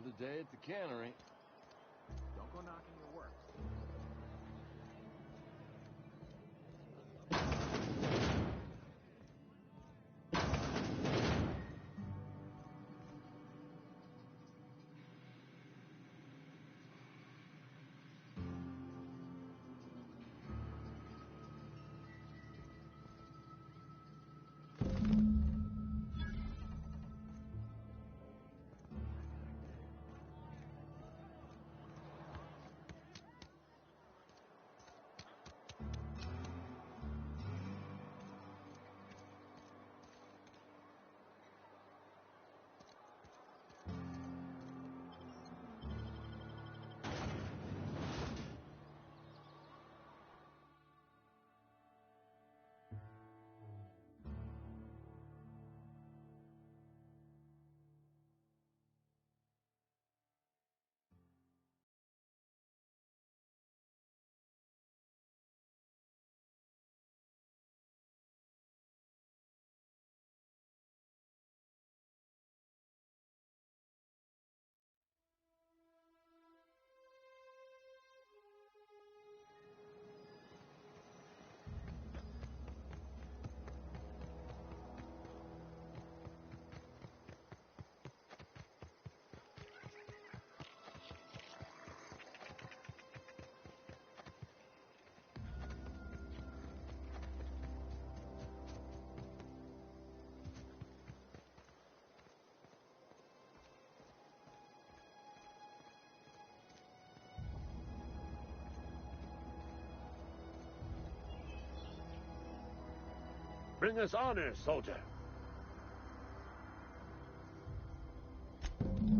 another day at the cannery. Don't go knocking your work. Bring us honor, soldier.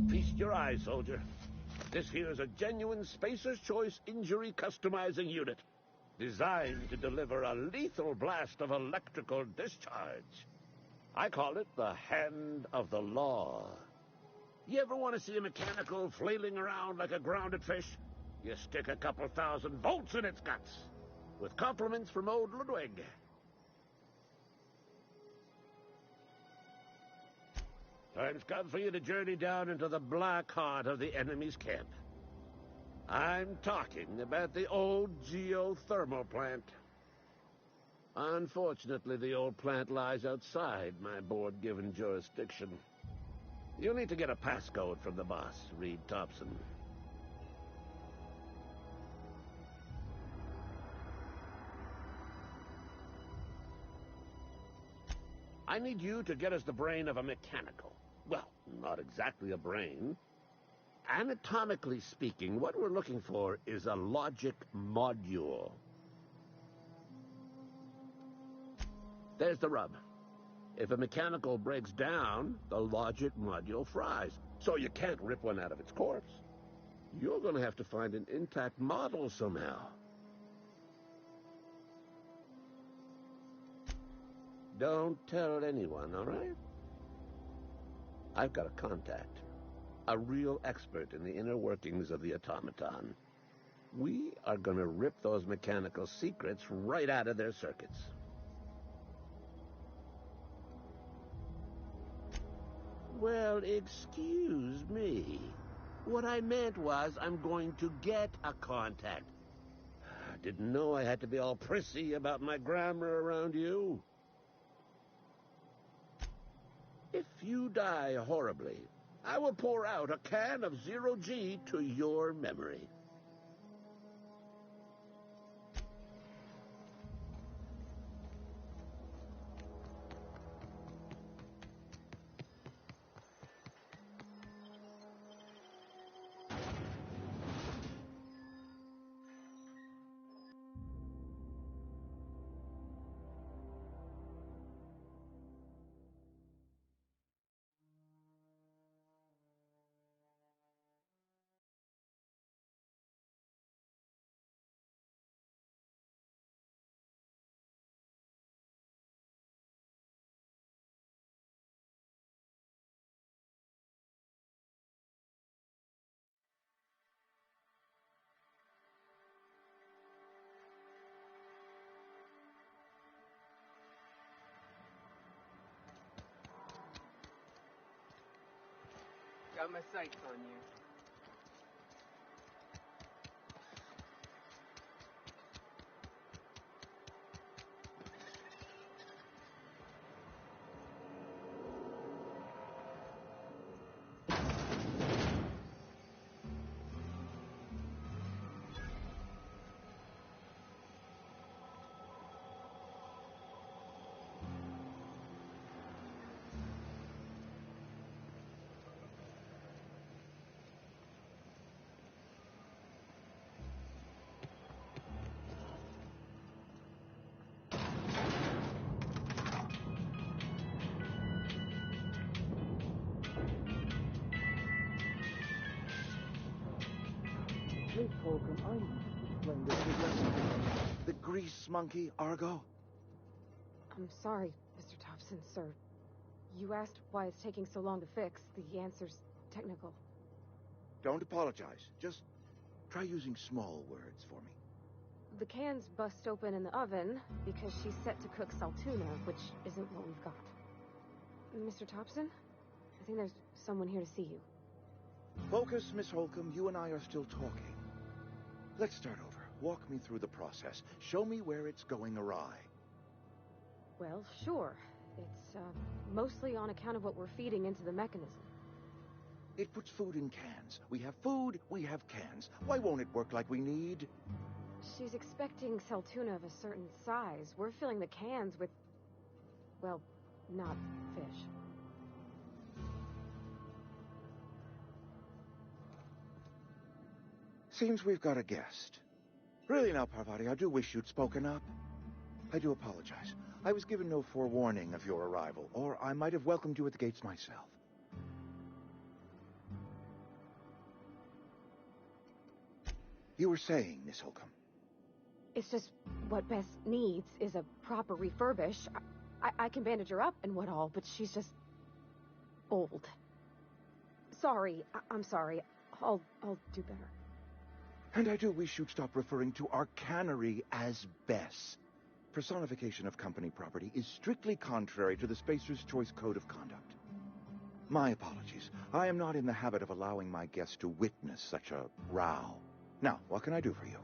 Feast your eyes, soldier. This here is a genuine Spacer's Choice injury customizing unit, designed to deliver a lethal blast of electrical discharge. I call it the Hand of the Law. You ever want to see a mechanical flailing around like a grounded fish? You stick a couple thousand volts in its guts. With compliments from old Ludwig. Time's come for you to journey down into the black heart of the enemy's camp. I'm talking about the old geothermal plant. Unfortunately, the old plant lies outside my board-given jurisdiction. You'll need to get a passcode from the boss, Reed Thompson. I need you to get us the brain of a mechanical. Well, not exactly a brain. Anatomically speaking, what we're looking for is a logic module. There's the rub. If a mechanical breaks down, the logic module fries. So you can't rip one out of its corpse. You're going to have to find an intact model somehow. Don't tell anyone, all right? I've got a contact. A real expert in the inner workings of the automaton. We are going to rip those mechanical secrets right out of their circuits. Well, excuse me. What I meant was I'm going to get a contact. I didn't know I had to be all prissy about my grammar around you. If you die horribly, I will pour out a can of Zero-G to your memory. got my sights on you. Miss Holcomb, I need to explain this to you. The grease monkey, Argo? I'm sorry, Mr. Thompson, sir. You asked why it's taking so long to fix. The answer's technical. Don't apologize. Just try using small words for me. The cans bust open in the oven because she's set to cook saltuna, which isn't what we've got. Mr. Thompson? I think there's someone here to see you. Focus, Miss Holcomb. You and I are still talking. Let's start over. Walk me through the process. Show me where it's going awry. Well, sure. It's, mostly on account of what we're feeding into the mechanism. It puts food in cans. We have food, we have cans. Why won't it work like we need? She's expecting saltuna of a certain size. We're filling the cans with, well, not fish. Seems we've got a guest. Really now, Parvati, I do wish you'd spoken up. I do apologize. I was given no forewarning of your arrival, or I might have welcomed you at the gates myself. You were saying, Miss Holcomb. It's just what Bess needs is a proper refurbish. I can bandage her up and what all, but she's just old. Sorry, I'm sorry. I'll do better. And I do wish you'd stop referring to our cannery as Bess. Personification of company property is strictly contrary to the Spacer's Choice Code of Conduct. My apologies. I am not in the habit of allowing my guests to witness such a row. Now, what can I do for you?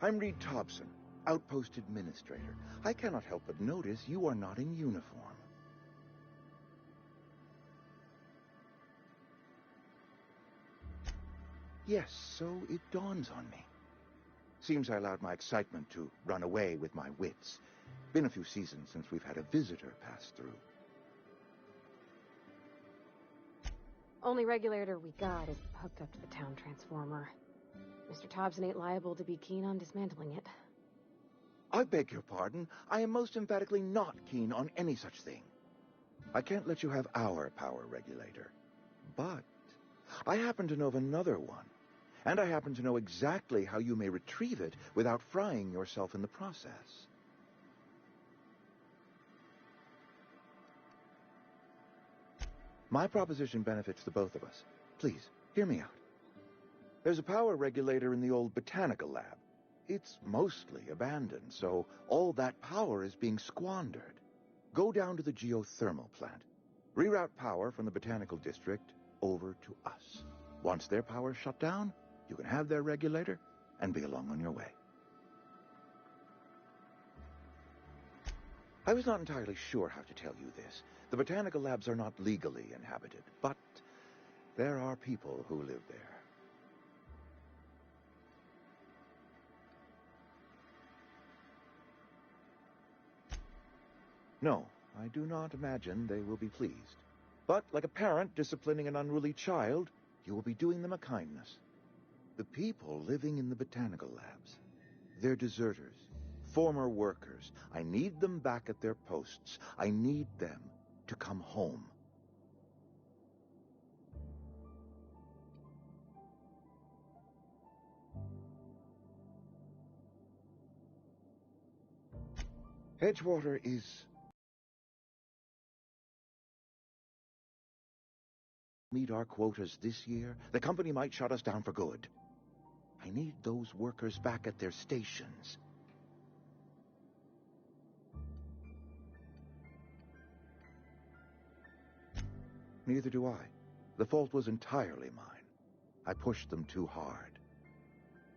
I'm Reed Thompson, Outpost Administrator. I cannot help but notice you are not in uniform. Yes, so it dawns on me. Seems I allowed my excitement to run away with my wits. Been a few seasons since we've had a visitor pass through. Only regulator we got is hooked up to the town transformer. Mr. Thompson ain't liable to be keen on dismantling it. I beg your pardon. I am most emphatically not keen on any such thing. I can't let you have our power regulator. But I happen to know of another one. And I happen to know exactly how you may retrieve it without frying yourself in the process. My proposition benefits the both of us. Please, hear me out. There's a power regulator in the old botanical lab. It's mostly abandoned, so all that power is being squandered. Go down to the geothermal plant. Reroute power from the botanical district over to us. Once their power's shut down, you can have their regulator and be along on your way. I was not entirely sure how to tell you this. The botanical labs are not legally inhabited, but there are people who live there. No, I do not imagine they will be pleased. But like a parent disciplining an unruly child, you will be doing them a kindness. The people living in the botanical labs, they're deserters, former workers. I need them back at their posts. I need them to come home. Edgewater is meet our quotas this year, the company might shut us down for good. I need those workers back at their stations. Neither do I. The fault was entirely mine. I pushed them too hard.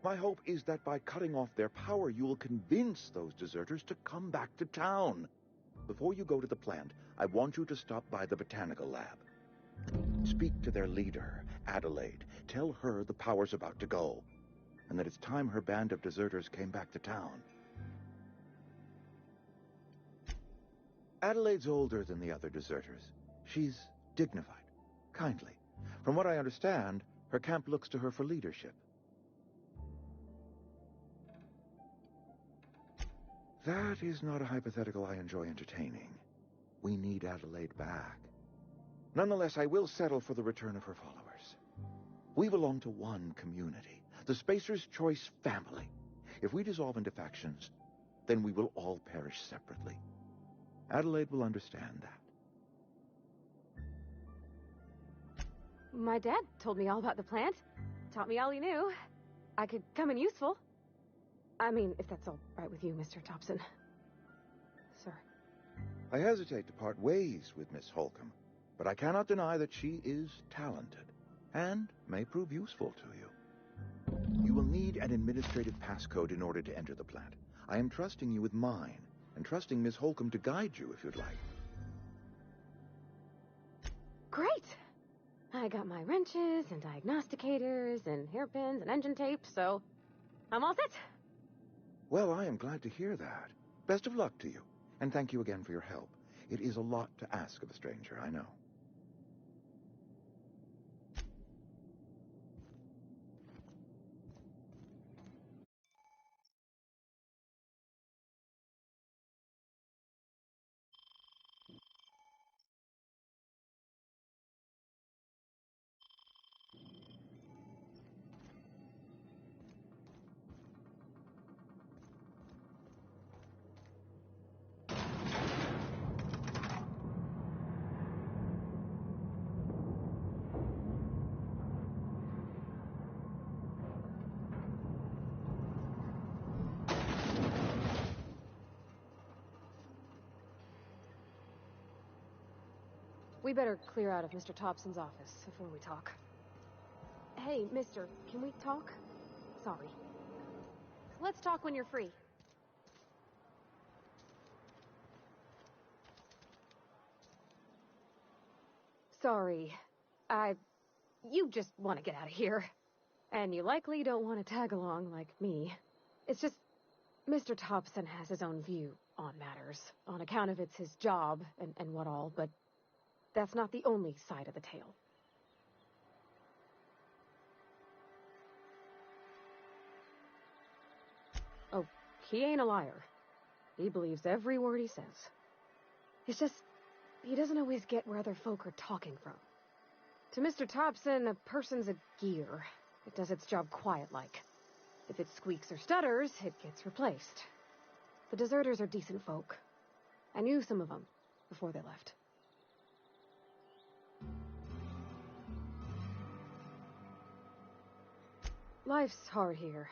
My hope is that by cutting off their power, you will convince those deserters to come back to town. Before you go to the plant, I want you to stop by the botanical lab. Speak to their leader, Adelaide. Tell her the power's about to go, and that it's time her band of deserters came back to town. Adelaide's older than the other deserters. She's dignified, kindly. From what I understand, her camp looks to her for leadership. That is not a hypothetical I enjoy entertaining. We need Adelaide back. Nonetheless, I will settle for the return of her followers. We belong to one community, the Spacer's Choice family. If we dissolve into factions, then we will all perish separately. Adelaide will understand that. My dad told me all about the plant. Taught me all he knew. I could come in useful. I mean, if that's all right with you, Mr. Thompson. Sir. I hesitate to part ways with Miss Holcomb, but I cannot deny that she is talented, and may prove useful to you. You will need an administrative passcode in order to enter the plant. I am trusting you with mine, and trusting Miss Holcomb to guide you if you'd like. Great! I got my wrenches and diagnosticators and hairpins and engine tape, so I'm all set. Well, I am glad to hear that. Best of luck to you, and thank you again for your help. It is a lot to ask of a stranger, I know. We better clear out of Mr. Thompson's office before we talk. Hey, mister, can we talk? Sorry. Let's talk when you're free. Sorry. You just want to get out of here. And you likely don't want to tag along like me. It's just, Mr. Thompson has his own view on matters, on account of it's his job and what all, but that's not the only side of the tale. Oh, he ain't a liar. He believes every word he says. It's just, he doesn't always get where other folk are talking from. To Mr. Thompson, a person's a gear. It does its job quiet-like. If it squeaks or stutters, it gets replaced. The deserters are decent folk. I knew some of them before they left. Life's hard here,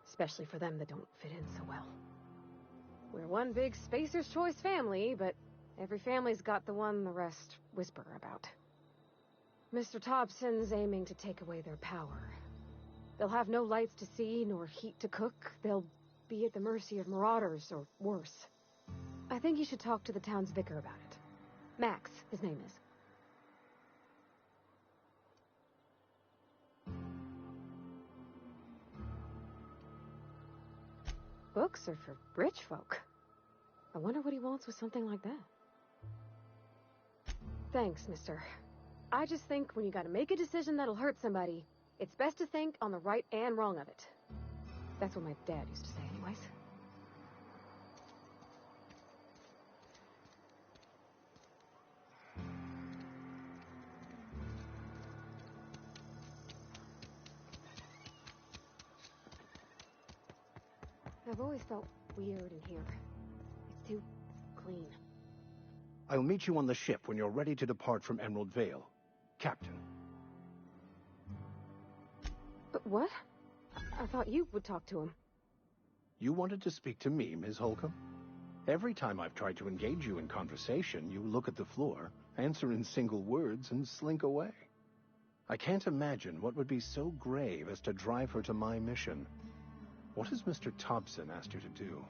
especially for them that don't fit in so well. We're one big Spacer's Choice family, but every family's got the one the rest whisper about. Mr. Thompson's aiming to take away their power. They'll have no lights to see, nor heat to cook. They'll be at the mercy of marauders, or worse. I think you should talk to the town's vicar about it. Max, his name is. Books are for rich folk. I wonder what he wants with something like that. Thanks, mister. I just think when you gotta make a decision that'll hurt somebody, it's best to think on the right and wrong of it. That's what my dad used to say anyways. I've always felt weird in here. It's too clean. I'll meet you on the ship when you're ready to depart from Emerald Vale, Captain. But what? I thought you would talk to him. You wanted to speak to me, Ms. Holcomb? Every time I've tried to engage you in conversation, you look at the floor Answer in single words and slink away. I can't imagine what would be so grave as to drive her to my mission. What has Mr. Thompson asked you to do?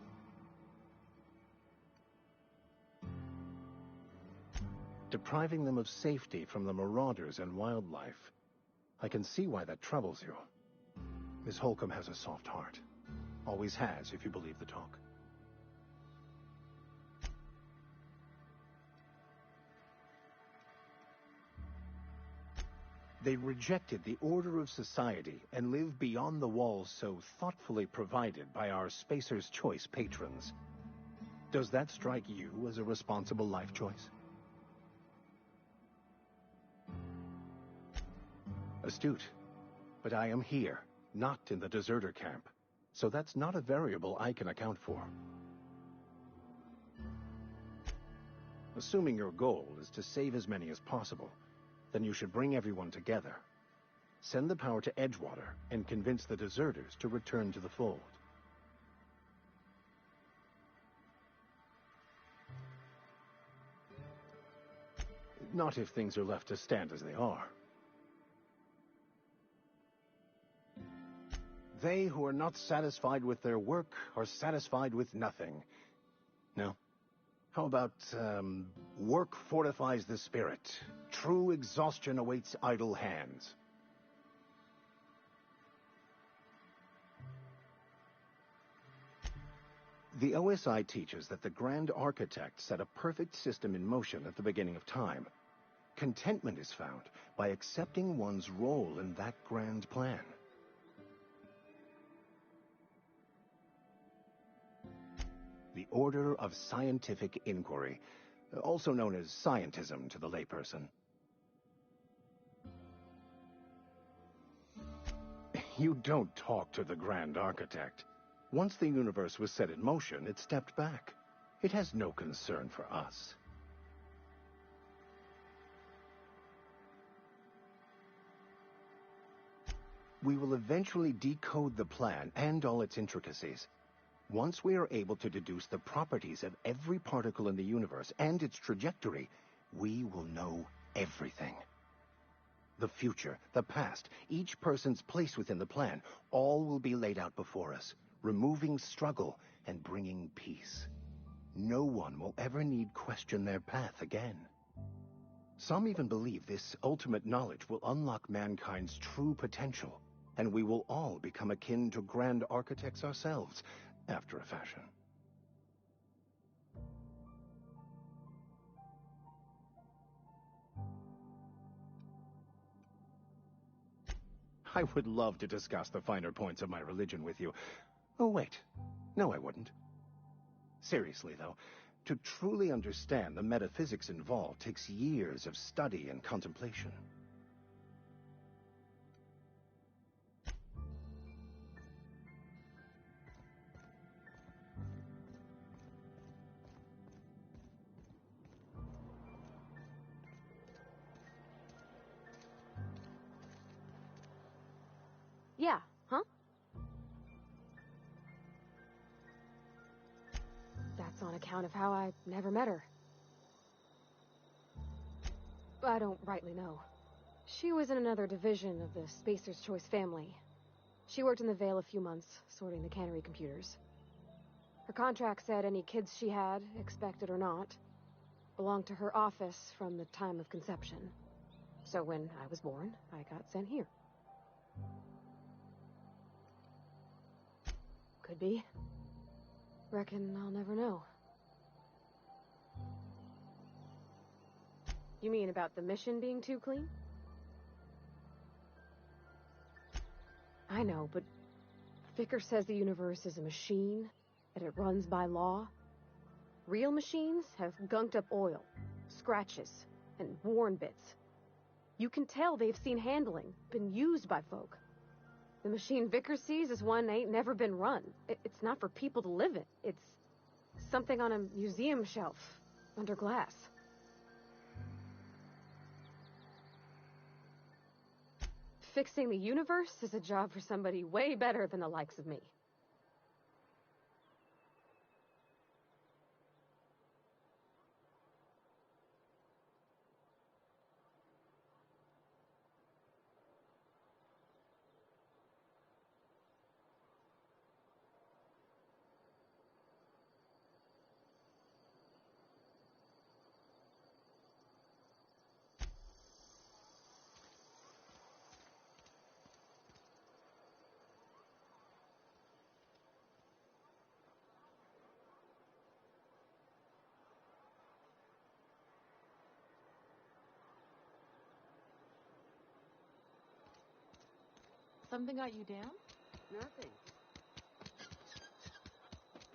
Depriving them of safety from the marauders and wildlife. I can see why that troubles you. Miss Holcomb has a soft heart. Always has, if you believe the talk. They rejected the order of society and live beyond the walls so thoughtfully provided by our Spacer's Choice patrons. Does that strike you as a responsible life choice? Astute. But I am here, not in the deserter camp. So that's not a variable I can account for. Assuming your goal is to save as many as possible, then you should bring everyone together. Send the power to Edgewater and convince the deserters to return to the fold. Not if things are left to stand as they are. They who are not satisfied with their work are satisfied with nothing. No? How about, work fortifies the spirit. True exhaustion awaits idle hands. The OSI teaches that the Grand Architect set a perfect system in motion at the beginning of time. Contentment is found by accepting one's role in that grand plan. The Order of Scientific Inquiry, also known as scientism to the layperson. You don't talk to the Grand Architect. Once the universe was set in motion, it stepped back. It has no concern for us. We will eventually decode the plan and all its intricacies. Once we are able to deduce the properties of every particle in the universe and its trajectory, we will know everything. The future, the past, each person's place within the plan, all will be laid out before us, removing struggle and bringing peace. No one will ever need question their path again. Some even believe this ultimate knowledge will unlock mankind's true potential, and we will all become akin to Grand Architects ourselves, after a fashion. I would love to discuss the finer points of my religion with you. Oh, wait. No, I wouldn't. Seriously, though, to truly understand the metaphysics involved takes years of study and contemplation. Yeah, huh? That's on account of how I never met her. I don't rightly know. She was in another division of the Spacer's Choice family. She worked in the Vale a few months, sorting the cannery computers. Her contract said any kids she had, expected or not, belonged to her office from the time of conception. So when I was born, I got sent here. Could be. Reckon I'll never know. You mean about the mission being too clean? I know, but Vicker says the universe is a machine, that it runs by law. Real machines have gunked up oil, scratches, and worn bits. You can tell they've seen handling, been used by folk. The machine Vicker sees is one ain't never been run. It's not for people to live in. It's something on a museum shelf, under glass. Fixing the universe is a job for somebody way better than the likes of me. Something got you down? Nothing.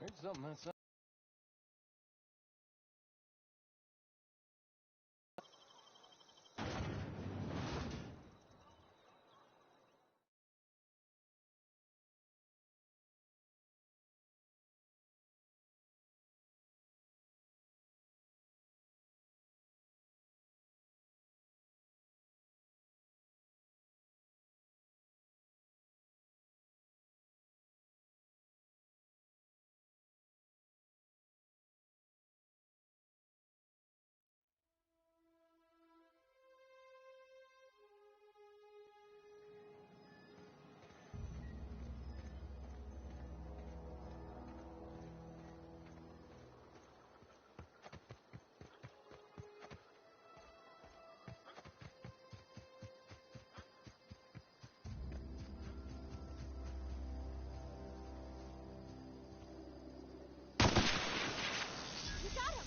Heard something that's up. You got him!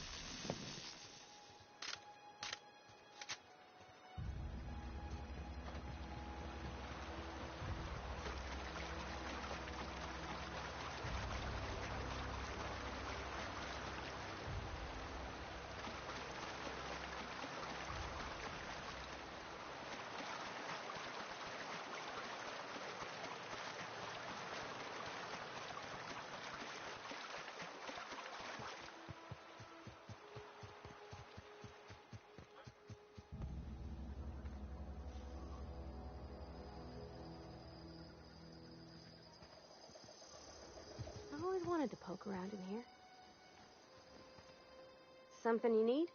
I've always wanted to poke around in here. Something you need?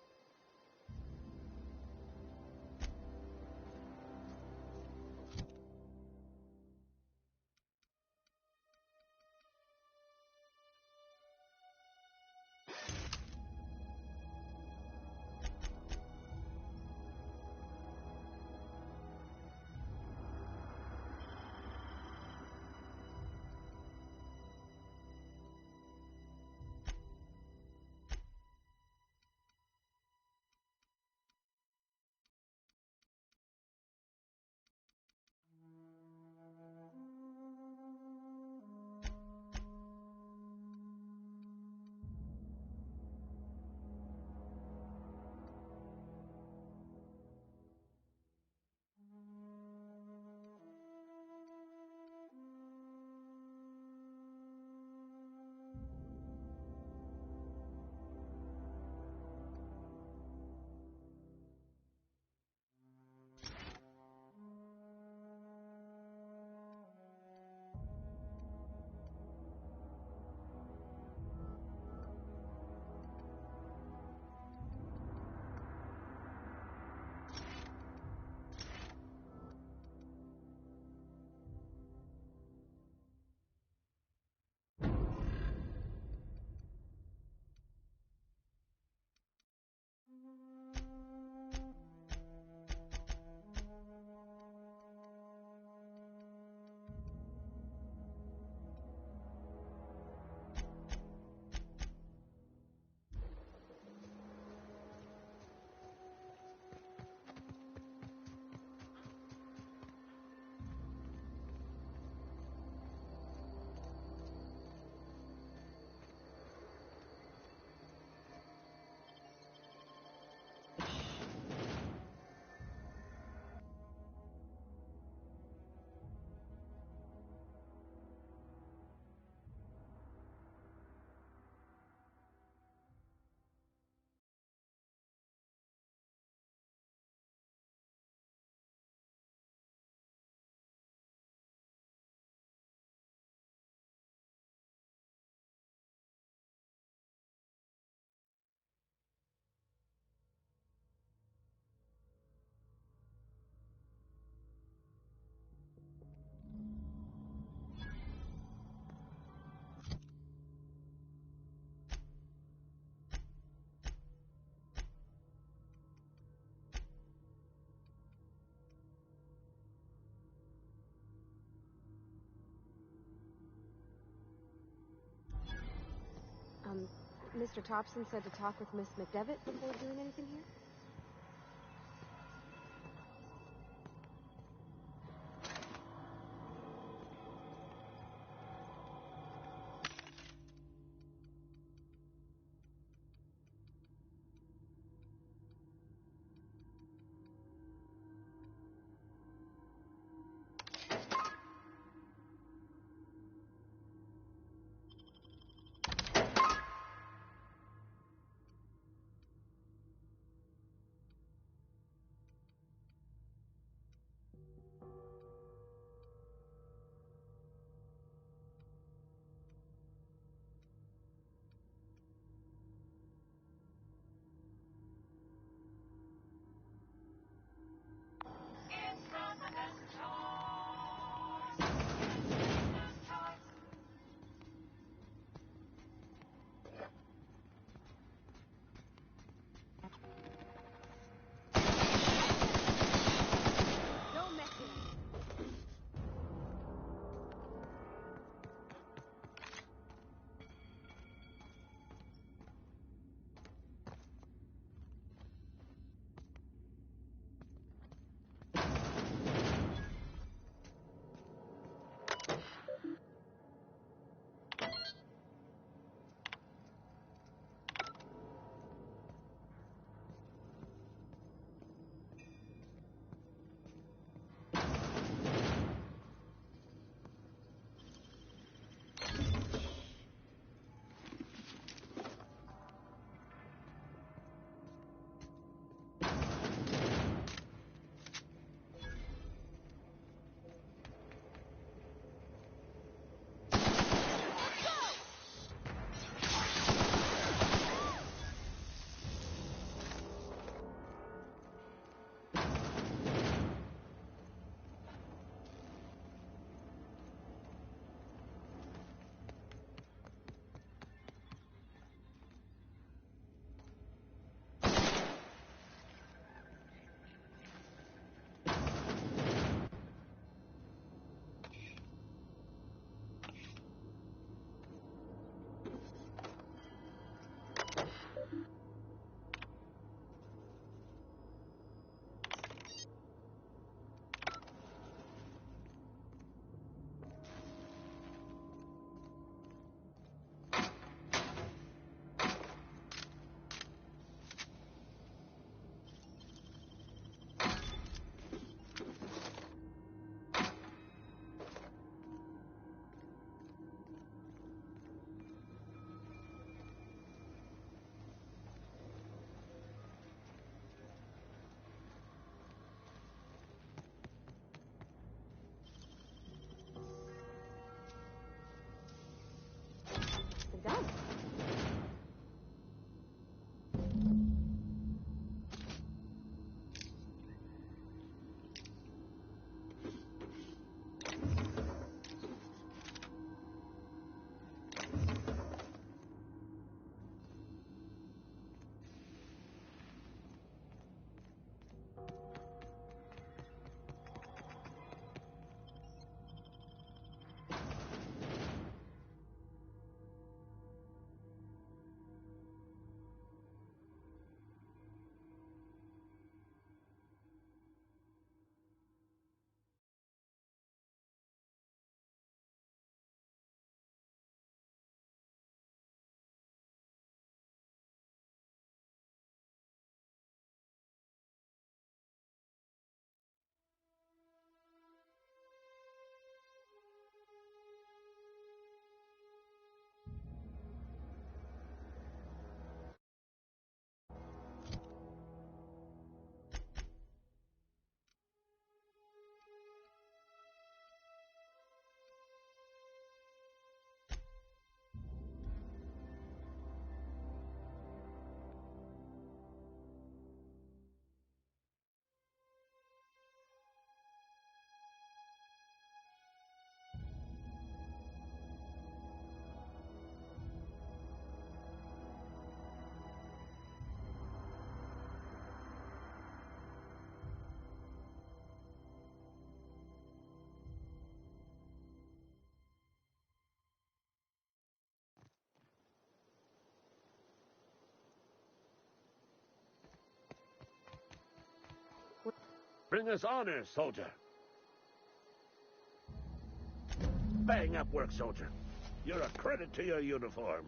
Mr. Thompson said to talk with Miss McDevitt before doing anything here? Bring us honor, soldier. Bang up work, soldier. You're a credit to your uniform.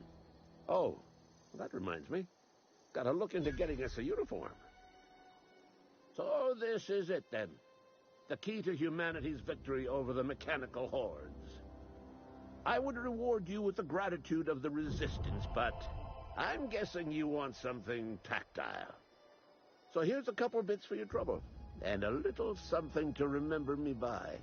Oh, that reminds me. Gotta look into getting us a uniform. So this is it, then. The key to humanity's victory over the mechanical hordes. I would reward you with the gratitude of the Resistance, but I'm guessing you want something tactile. So here's a couple bits for your trouble, and a little something to remember me by.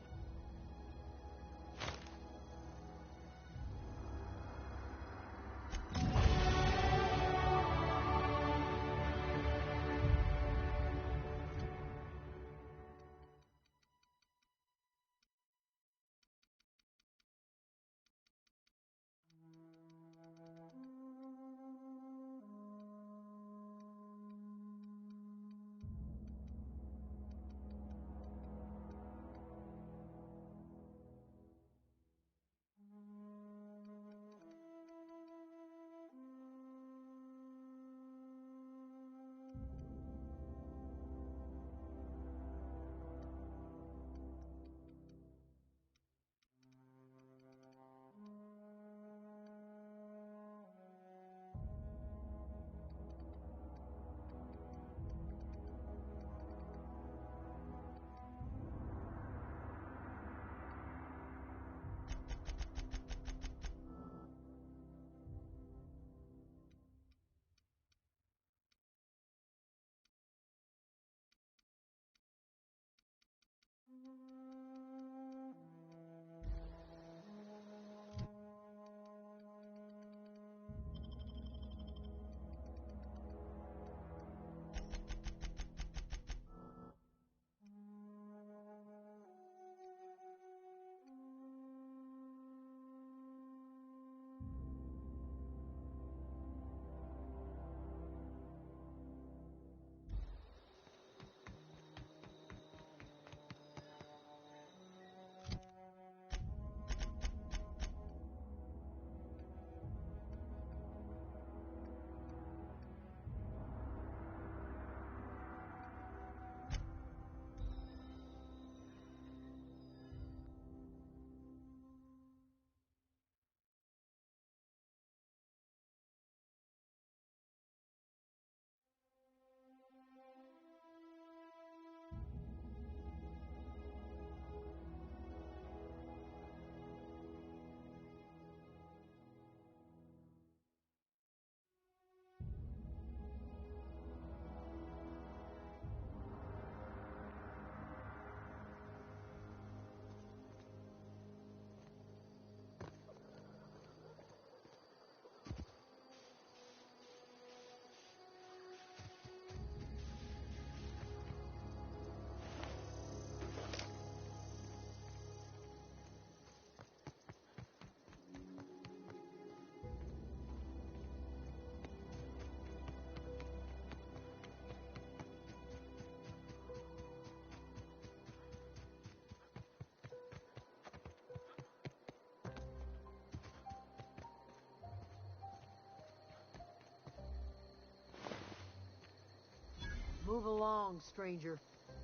Move along, stranger.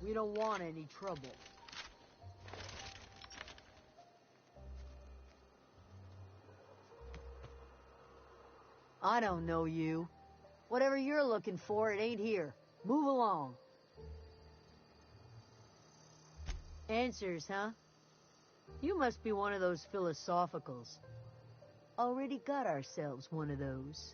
We don't want any trouble. I don't know you. Whatever you're looking for, it ain't here. Move along. Answers, huh? You must be one of those philosophicals. Already got ourselves one of those.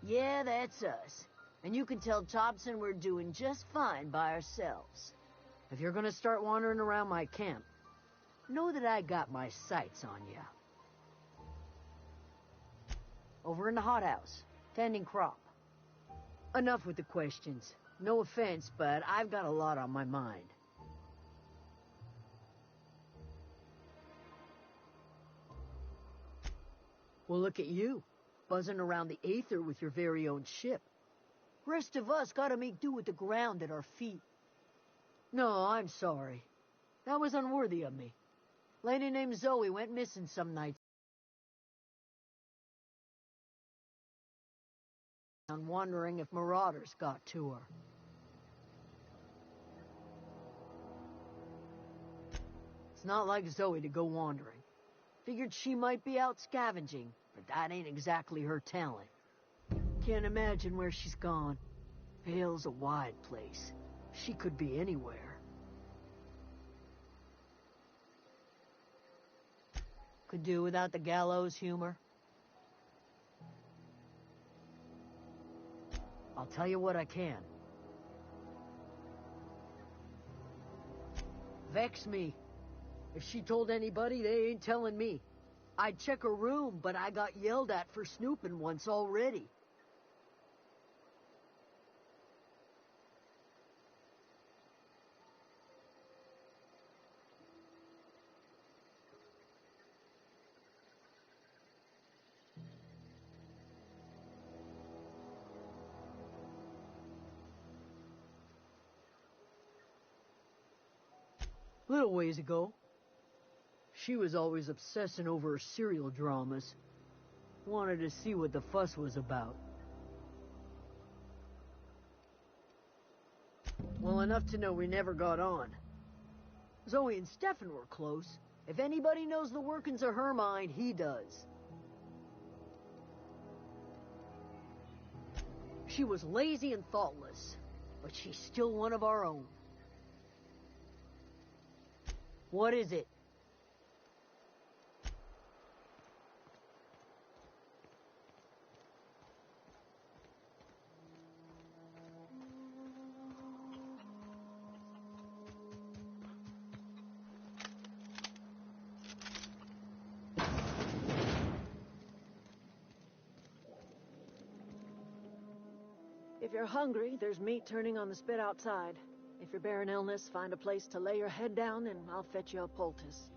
Yeah, that's us. And you can tell Thompson we're doing just fine by ourselves. If you're gonna start wandering around my camp, know that I got my sights on you. Over in the hothouse, tending crop. Enough with the questions. No offense, but I've got a lot on my mind. Well, look at you, buzzing around the Aether with your very own ship. Rest of us gotta make do with the ground at our feet. No, I'm sorry. That was unworthy of me. Lady named Zoe went missing some nights. I'm wondering if marauders got to her. It's not like Zoe to go wandering. Figured she might be out scavenging, but that ain't exactly her talent. Can't imagine where she's gone. Vale's a wide place. She could be anywhere. Could do without the gallows humor. I'll tell you what I can. Vex me. If she told anybody, they ain't telling me. I'd check her room, but I got yelled at for snooping once already. Little ways ago, she was always obsessing over her serial dramas. Wanted to see what the fuss was about. Well enough to know we never got on. Zoe and Stefan were close. If anybody knows the workings of her mind, he does. She was lazy and thoughtless, but she's still one of our own. What is it? If you're hungry, there's meat turning on the spit outside. If you're bearing illness, find a place to lay your head down and I'll fetch you a poultice.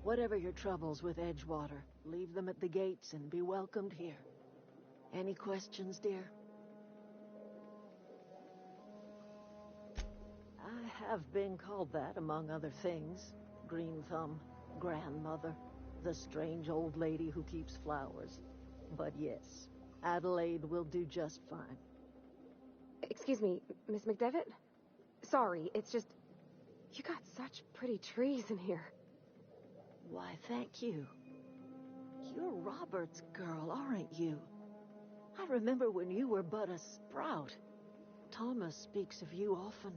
Whatever your troubles with Edgewater, leave them at the gates and be welcomed here. Any questions, dear? I have been called that, among other things. Green Thumb, grandmother, the strange old lady who keeps flowers. But yes, Adelaide will do just fine. Excuse me, Miss McDevitt? Sorry, it's just... You got such pretty trees in here. Why, thank you. You're Robert's girl, aren't you? I remember when you were but a sprout. Thomas speaks of you often.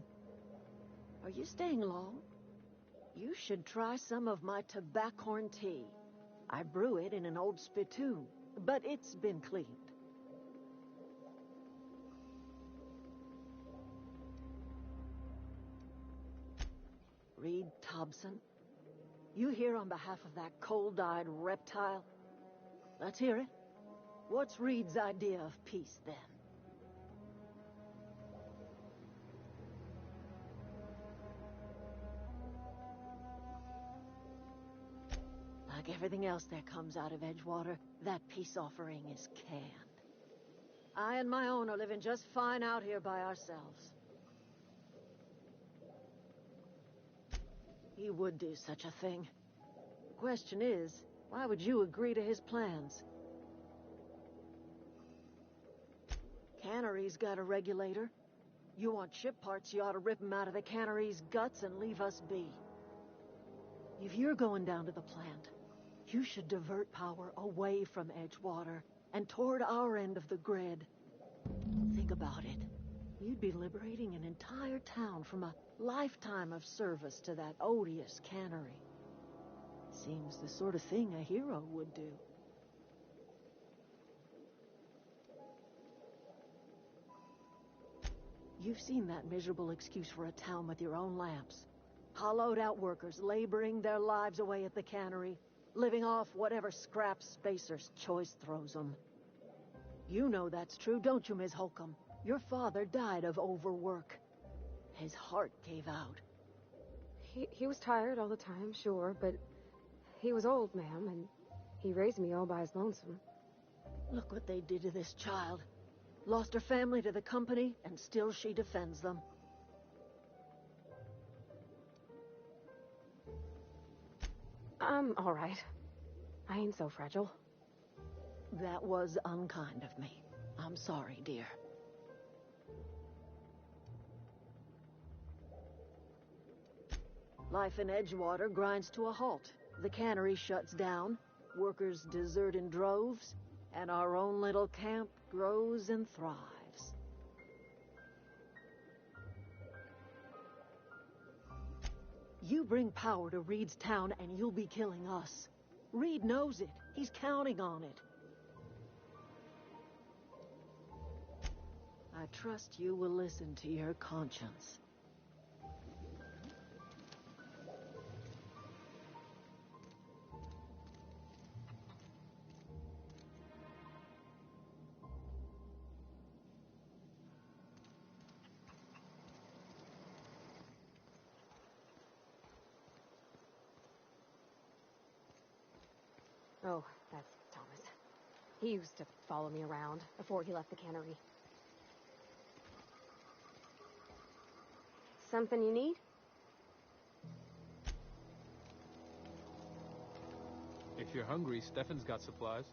Are you staying long? You should try some of my tobaccorn tea. I brew it in an old spittoon, but it's been cleaned. Reed Thompson, you here on behalf of that cold-eyed reptile? Let's hear it. What's Reed's idea of peace, then? Like everything else that comes out of Edgewater, that peace offering is canned. I and my own are living just fine out here by ourselves. He would do such a thing. Question is, why would you agree to his plans? Cannery's got a regulator. You want ship parts, you ought to rip him out of the cannery's guts and leave us be. If you're going down to the plant, you should divert power away from Edgewater and toward our end of the grid. Think about it. You'd be liberating an entire town from a lifetime of service to that odious cannery. Seems the sort of thing a hero would do. You've seen that miserable excuse for a town with your own lamps. Hollowed out workers laboring their lives away at the cannery, living off whatever scraps Spacer's choice throws them. You know that's true, don't you, Ms. Holcomb? Your father died of overwork. His heart gave out. He was tired all the time, sure, but he was old, ma'am, and he raised me all by his lonesome. Look what they did to this child. Lost her family to the company, and still she defends them. I'm all right. I ain't so fragile. That was unkind of me. I'm sorry, dear. Life in Edgewater grinds to a halt. The cannery shuts down, workers desert in droves, and our own little camp grows and thrives. You bring power to Reed's town and you'll be killing us. Reed knows it. He's counting on it. I trust you will listen to your conscience. Oh, that's Thomas. He used to follow me around before he left the cannery. Something you need? If you're hungry, Stefan's got supplies.